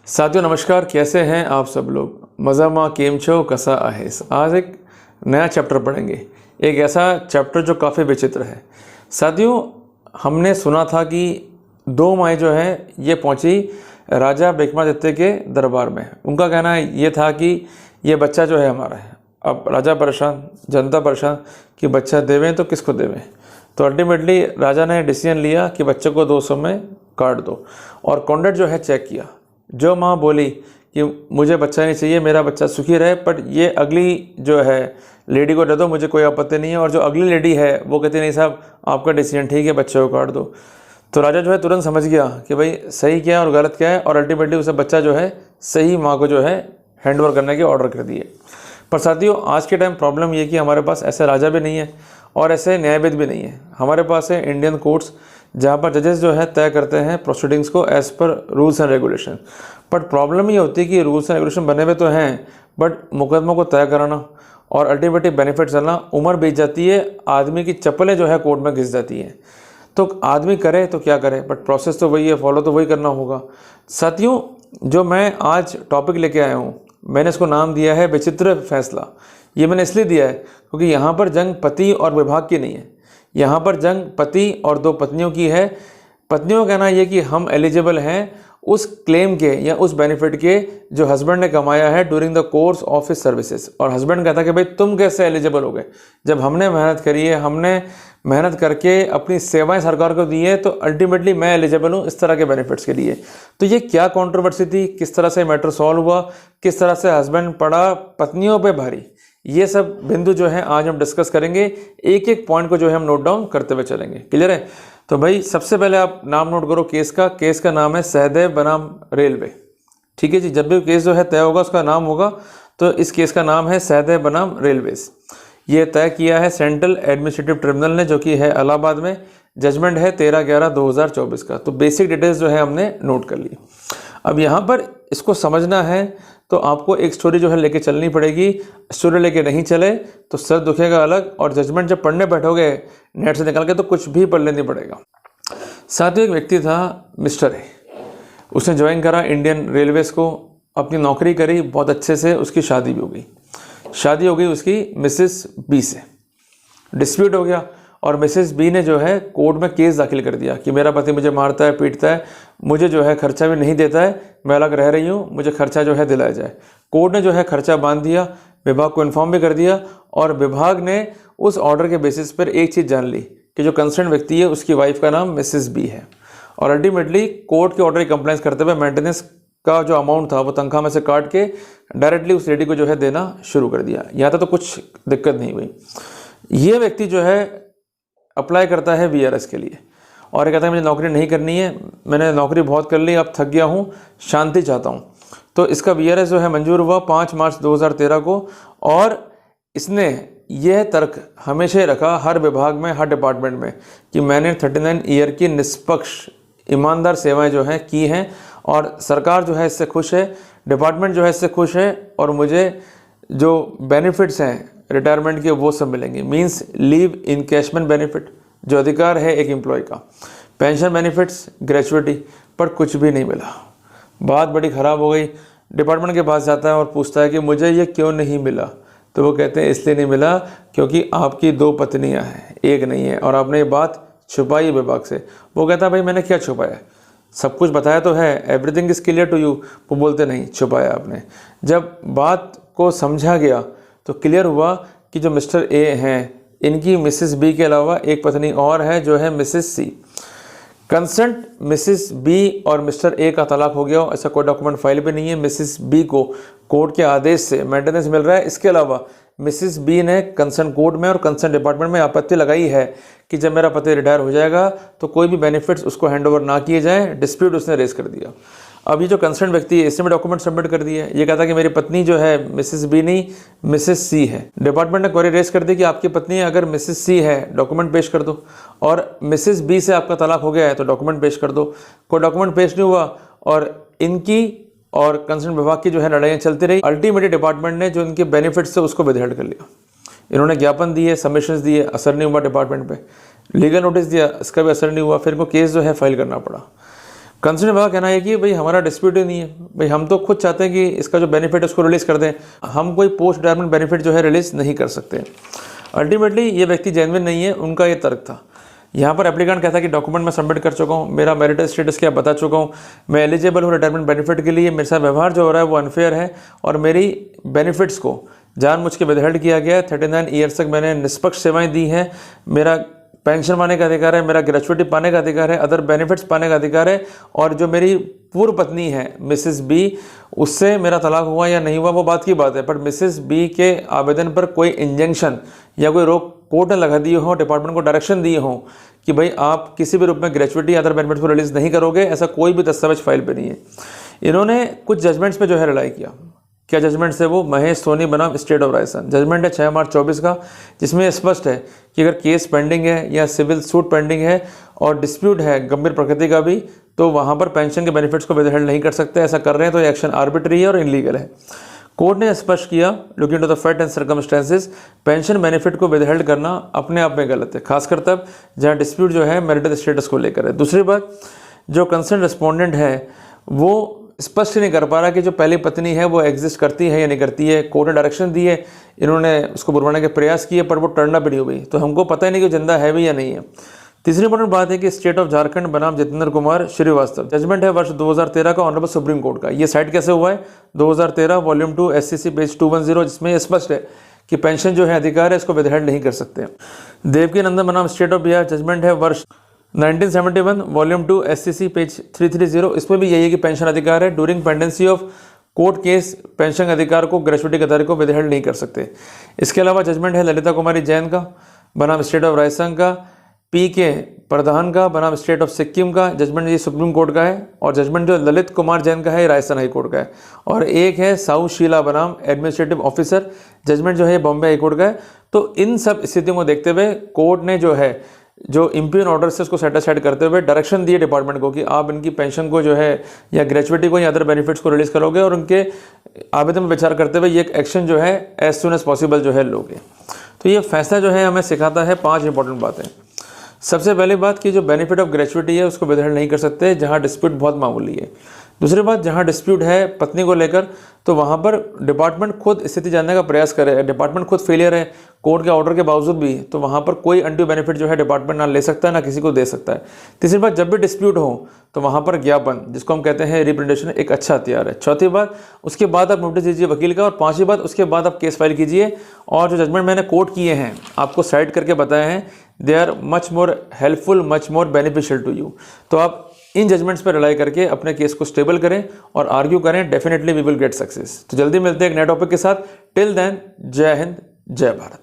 साथियों नमस्कार, कैसे हैं आप सब लोग। मज़ामा केम छो कसा आहेस। आज एक नया चैप्टर पढ़ेंगे, एक ऐसा चैप्टर जो काफ़ी विचित्र है। साथियों, हमने सुना था कि दो माई जो है ये पहुंची राजा विक्रमादित्य के दरबार में। उनका कहना ये था कि ये बच्चा जो है हमारा है। अब राजा परेशान, जनता परेशान कि बच्चा देवें तो किसको देवें। तो अल्टीमेटली राजा ने डिसीजन लिया कि बच्चे को 200 में काट दो। और कॉन्ट्रैक्ट जो है चेक किया। जो माँ बोली कि मुझे बच्चा नहीं चाहिए, मेरा बच्चा सुखी रहे, पर ये अगली जो है लेडी को दे दो, मुझे कोई आपत्ति नहीं है। और जो अगली लेडी है वो कहती नहीं साहब आपका डिसीजन ठीक है, बच्चे को काट दो। तो राजा जो है तुरंत समझ गया कि भाई सही क्या है और गलत क्या है, और अल्टीमेटली उसे बच्चा जो है सही माँ को जो है हैंड ओवर करने के ऑर्डर कर दिए। पर साथियों, आज के टाइम प्रॉब्लम ये कि हमारे पास ऐसे राजा भी नहीं है और ऐसे न्यायविद भी नहीं है। हमारे पास है इंडियन कोर्ट्स, जहाँ पर जजेस जो है तय करते हैं प्रोसीडिंग्स को as per rules and regulation. But problem ये होती है कि रूल्स एंड रेगुलेशन बने हुए तो हैं, बट मुकदमों को तय कराना और अल्टीमेटली बेनिफिट चलना, उम्र बीत जाती है, आदमी की चप्पलें जो है कोर्ट में घिस जाती हैं। तो आदमी करे तो क्या करे, बट प्रोसेस तो वही है, फॉलो तो वही करना होगा। साथियों, जो मैं आज टॉपिक लेके आया हूँ, मैंने इसको नाम दिया है विचित्र फैसला। ये मैंने इसलिए दिया है क्योंकि यहाँ पर जंग पति और विभाग की नहीं है, यहाँ पर जंग पति और दो पत्नियों की है। पत्नियों का कहना यह कि हम एलिजिबल हैं उस क्लेम के या उस बेनिफिट के जो हस्बैंड ने कमाया है during the course of his services. और हस्बैंड कहता कि भाई तुम कैसे एलिजिबल हो गए, जब हमने मेहनत करी है, हमने मेहनत करके अपनी सेवाएं सरकार को दी है, तो अल्टीमेटली मैं एलिजिबल हूँ इस तरह के बेनिफिट्स के लिए। तो ये क्या कंट्रोवर्सी थी, किस तरह से मैटर सॉल्व हुआ, किस तरह से हस्बैंड पड़ा पत्नियों पे भारी, ये सब बिंदु जो है आज हम डिस्कस करेंगे। एक एक पॉइंट को जो है हम नोट डाउन करते हुए चलेंगे। क्लियर है? तो भाई सबसे पहले आप नाम नोट करो केस का नाम है सहदेव बनाम रेलवे। ठीक है जी, जब भी केस जो है तय होगा उसका नाम होगा, तो इस केस का नाम है सहदेव बनाम रेलवेज। ये तय किया है सेंट्रल एडमिनिस्ट्रेटिव ट्रिब्यूनल ने, जो कि है इलाहाबाद में। जजमेंट है 13/11/2024 का। तो बेसिक डिटेल्स जो है हमने नोट कर ली। अब यहाँ पर इसको समझना है तो आपको एक स्टोरी जो है लेके चलनी पड़ेगी। स्टोरी लेके नहीं चले तो सर दुखेगा अलग, और जजमेंट जब पढ़ने बैठोगे नेट से निकाल के तो कुछ भी पढ़ लेनी पड़ेगा। साथ ही एक व्यक्ति था मिस्टर ए, उसने ज्वाइन करा इंडियन रेलवेज़ को, अपनी नौकरी करी बहुत अच्छे से, उसकी शादी भी हो गई। शादी हो गई उसकी मिसेस बी से। डिस्प्यूट हो गया और मिसेस बी ने जो है कोर्ट में केस दाखिल कर दिया कि मेरा पति मुझे मारता है, पीटता है, मुझे जो है खर्चा भी नहीं देता है, मैं अलग रह रही हूँ, मुझे खर्चा जो है दिलाया जाए। कोर्ट ने जो है खर्चा बांध दिया, विभाग को इन्फॉर्म भी कर दिया, और विभाग ने उस ऑर्डर के बेसिस पर एक चीज़ जान ली कि जो कंसर्न व्यक्ति है उसकी वाइफ का नाम मिसेस बी है। और अल्टीमेटली कोर्ट के ऑर्डर की कंप्लेंस करते हुए मेंटेनेंस का जो अमाउंट था वो तनख्वाह में से काट के डायरेक्टली उस लेडी को जो है देना शुरू कर दिया। यहाँ तक तो कुछ दिक्कत नहीं हुई। ये व्यक्ति जो है अप्लाई करता है VRS के लिए और ये कहता है मुझे नौकरी नहीं करनी है, मैंने नौकरी बहुत कर ली, अब थक गया हूँ, शांति चाहता हूँ। तो इसका VRS जो है मंजूर हुआ 5 मार्च 2013 को। और इसने यह तर्क हमेशा ही रखा हर विभाग में, हर डिपार्टमेंट में, कि मैंने 39 ईयर की निष्पक्ष ईमानदार सेवाएं जो हैं की हैं, और सरकार जो है इससे खुश है, डिपार्टमेंट जो है इससे खुश है, और मुझे जो बेनिफिट्स हैं रिटायरमेंट के वो सब मिलेंगे। मींस लीव इनकैशमेंट बेनिफिट जो अधिकार है एक एम्प्लॉय का, पेंशन बेनिफिट्स, ग्रेचुइटी, पर कुछ भी नहीं मिला। बात बड़ी ख़राब हो गई। डिपार्टमेंट के पास जाता है और पूछता है कि मुझे ये क्यों नहीं मिला। तो वो कहते हैं इसलिए नहीं मिला क्योंकि आपकी 2 पत्नियां हैं, एक नहीं है, और आपने ये बात छुपाई विभाग से। वो कहता है भाई मैंने क्या छुपाया, सब कुछ बताया तो है, everything is clear to you. वो बोलते नहीं, छुपाया आपने। जब बात को समझा गया तो क्लियर हुआ कि जो मिस्टर ए हैं इनकी मिसेस बी के अलावा एक पत्नी और है जो है मिसेस सी। कंसेंट मिसेस बी और मिस्टर ए का तलाक हो गया, ऐसा कोई डॉक्यूमेंट फाइल पे नहीं है। मिसेस बी को कोर्ट के आदेश से मेंटेनेंस मिल रहा है। इसके अलावा मिसेस बी ने कंसर्न कोर्ट में और कंसर्न डिपार्टमेंट में आपत्ति लगाई है कि जब मेरा पति रिटायर हो जाएगा तो कोई भी बेनिफिट्स उसको हैंडओवर ना किए जाएँ। डिस्प्यूट उसने रेज कर दिया। अब ये जो कंसर्न व्यक्ति है इसने भी डॉक्यूमेंट सबमिट कर दिए। ये कहता कि मेरी पत्नी जो है मिसेस बी नहीं मिसेस सी है। डिपार्टमेंट ने क्वेरी रेज कर दी कि आपकी पत्नी अगर मिसेस सी है डॉक्यूमेंट पेश कर दो, और मिसेस बी से आपका तलाक हो गया है तो डॉक्यूमेंट पेश कर दो। कोई डॉक्यूमेंट पेश नहीं हुआ और इनकी और कंसर्न विभाग की जो है लड़ाइयाँ चलती रही। अल्टीमेटली डिपार्टमेंट ने जो इनके बेनिफिट्स थे उसको विदहेल्ड कर लिया। इन्होंने ज्ञापन दिए, सबमिशंस दिए, असर नहीं हुआ डिपार्टमेंट पे। लीगल नोटिस दिया, इसका भी असर नहीं हुआ। फिर इनको केस जो है फाइल करना पड़ा। कंसर्न विभाग कहना है कि भाई हमारा डिस्प्यूट ही नहीं है, भाई हम तो खुद चाहते हैं कि इसका जो बेनिफिट है उसको रिलीज़ कर दें, हम कोई पोस्ट रिटायरमेंट बेनिफिट जो है रिलीज़ नहीं कर सकते। अल्टीमेटली ये व्यक्ति जेन्युइन नहीं है, उनका ये तर्क था। यहाँ पर एप्लीकेंट कहता है कि डॉक्यूमेंट मैं सबमिट कर चुका हूँ, मेरा मैरिटल स्टेटस क्या बता चुका हूँ, मैं एलिजिबल हूँ रिटायरमेंट बेनिफिट के लिए, मेरे साथ व्यवहार जो हो रहा है वो अनफेयर है और मेरी बेनिफिट्स को जानबूझ के विदहेल्ड किया गया है। 39 ईयर्स तक मैंने निष्पक्ष सेवाएं दी हैं, मेरा पेंशन पाने का अधिकार है, मेरा ग्रेचुइटी पाने का अधिकार है, अदर बेनिफिट्स पाने का अधिकार है, और जो मेरी पूर्व पत्नी है मिसेस बी, उससे मेरा तलाक हुआ या नहीं हुआ वो बात की बात है, पर मिसेस बी के आवेदन पर कोई इंजंक्शन या कोई रोक कोर्ट ने लगा दिए हो, डिपार्टमेंट को डायरेक्शन दिए हों कि भाई आप किसी भी रूप में ग्रेचुइटी या अदर बेनिफिट्स को रिलीज़ नहीं करोगे, ऐसा कोई भी दस्तावेज फाइल पे नहीं है। इन्होंने कुछ जजमेंट्स पे जो है रिलाई किया। क्या जजमेंट्स है वो? महेश सोनी बनाम स्टेट ऑफ राजस्थान, जजमेंट है 6 मार्च 24 का, जिसमें स्पष्ट है कि अगर केस पेंडिंग है या सिविल सूट पेंडिंग है और डिस्प्यूट है गंभीर प्रकृति का भी, तो वहाँ पर पेंशन के बेनिफिट्स को विदहेल्ड नहीं कर सकते। ऐसा कर रहे हैं तो ये एक्शन आर्बिट्री है और इनलीगल है। कोर्ट ने स्पष्ट किया, looking to the fact and circumstances, pension benefit को विदहेल्ड करना अपने आप में गलत है, खासकर तब जहाँ डिस्प्यूट जो है मैरिटल स्टेटस को लेकर है। दूसरी बात, जो कंसर्न रिस्पोंडेंट है वो स्पष्ट नहीं कर पा रहा कि जो पहली पत्नी है वो एग्जिस्ट करती है या नहीं करती है। कोर्ट ने डायरेक्शन दी है, इन्होंने उसको बुलवाने के प्रयास किए पर वो टर्न अप नहीं हुई, तो हमको पता ही नहीं कि जिंदा है भी या नहीं है। तीसरी इंपॉर्टेंट बात है कि स्टेट ऑफ झारखंड बनाम जितेंद्र कुमार श्रीवास्तव, जजमेंट है वर्ष 2013 का, ऑनरेबल सुप्रीम कोर्ट का। ये साइट कैसे हुआ है? 2013 वॉल्यूम 2 SCC पेज 210, जिसमें स्पष्ट है कि पेंशन जो है अधिकार है, इसको विदहेल्ड नहीं कर सकते। देवकी नंदन बनाम स्टेट ऑफ बिहार, जजमेंट है वर्ष 1971 वॉल्यूम 2 SCC पेज 330, इसमें भी यही है कि पेंशन अधिकार है। During pendency of court case pension अधिकार को ग्रेचुइटी के अधिकार को विदहेल्ड नहीं कर सकते। इसके अलावा जजमेंट है ललिता कुमारी जैन का बनाम स्टेट ऑफ राजस्थान का, PK प्रधान का बनाम स्टेट ऑफ सिक्किम का, जजमेंट ये सुप्रीम कोर्ट का है, और जजमेंट जो ललित कुमार जैन का है राजस्थान हाई कोर्ट का है। और एक है साउ शीला बनाम एडमिनिस्ट्रेटिव ऑफिसर, जजमेंट जो है बॉम्बे हाई कोर्ट का है। तो इन सब स्थितियों को देखते हुए कोर्ट ने जो है जो इम्पियन ऑर्डर से उसको सेटिस्फाइड करते हुए डायरेक्शन दिए डिपार्टमेंट को कि आप इनकी पेंशन को जो है या ग्रेचुइटी को या अदर बेनिफिट्स को रिलीज़ करोगे, और उनके आवेदन में विचार करते हुए ये एक एक्शन जो है एज सुन एज पॉसिबल जो है लोगे। तो ये फैसला जो है हमें सिखाता है 5 इंपॉर्टेंट बातें। सबसे पहली बात कि जो बेनिफिट ऑफ ग्रेचुइटी है उसको विदहेल्ड नहीं कर सकते जहाँ डिस्प्यूट बहुत मामूली है। दूसरी बात, जहाँ डिस्प्यूट है पत्नी को लेकर, तो वहाँ पर डिपार्टमेंट खुद स्थिति जानने का प्रयास करे। डिपार्टमेंट खुद फेलियर है कोर्ट के ऑर्डर के बावजूद भी, तो वहाँ पर कोई अनड्यू बेनिफिट जो है डिपार्टमेंट ना ले सकता है ना किसी को दे सकता है। तीसरी बात, जब भी डिस्प्यूट हो तो वहाँ पर ज्ञापन, जिसको हम कहते हैं रिप्रेजेंटेशन, एक अच्छा हथियार है। चौथी बात, उसके बाद आप नोटिस दीजिए वकील का, और पांचवी बात, उसके बाद आप केस फाइल कीजिए। और जो जजमेंट मैंने कोट किए हैं आपको साइड करके बताए हैं, they are much more helpful, much more beneficial to you. तो आप इन जजमेंट्स पर रिलाई करके अपने केस को स्टेबल करें और आर्ग्यू करें, definitely we will get success. तो जल्दी मिलते हैं एक नए टॉपिक के साथ। टिल देन, जय हिंद, जय भारत।